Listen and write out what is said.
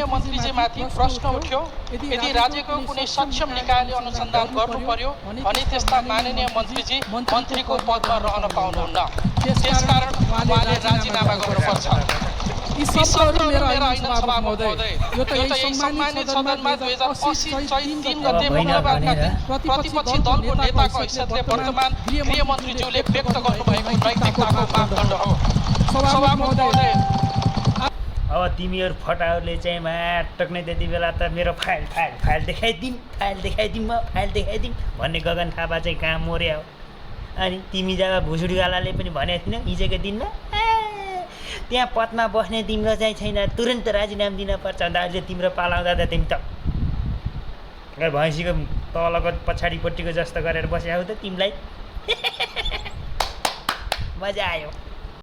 माननीय मन्त्रीजीमाथि प्रश्न उठ्यो यदि राज्यको कुनै सक्षम निकायले अनुसन्धान गर्नु पर्यो भने त्यस्ता माननीय मन्त्रीजी मन्त्रीको पदमा रहन पाउनुहुन्न त्यसकारण उहाँले राजीनामा गर्नुपर्छ यी शब्दहरू मेरा हैन सभामुख महोदय यो त यही सम्मानित सदनमा 2080 चैत 3 गते मंगलबारका दिन प्रतिपक्षी दलको नेताको हैसियतले वर्तमान गृहमन्त्रीज्यूले व्यक्त गर्नुभएको नैतिकताको मापदण्ड हो सभामुख महोदय अब तिमीहरू फटाहरूले चाहिँ माटक नै त्यति बेला त मेरो फाइल देखाइदिउँ म फाइल देखाइदिउँ भन्ने गगन थापा चाहिँ कहाँ मोर्या हो अनि तिमी जब भुसुडीवालाले पनि भनेको थिएन हिजोको दिनमा त्यहाँ पदमा बस्ने तिम्रो चाहिँ छैन तुरन्त राजीनामा दिनुपर्छ अन्त अहिले तिम्रो पालाउँदा त तिमी त भैँसीको तलको पछाडिपट्टिको जस्तो गरेर बस्या हो त तिमीलाई मजा आयो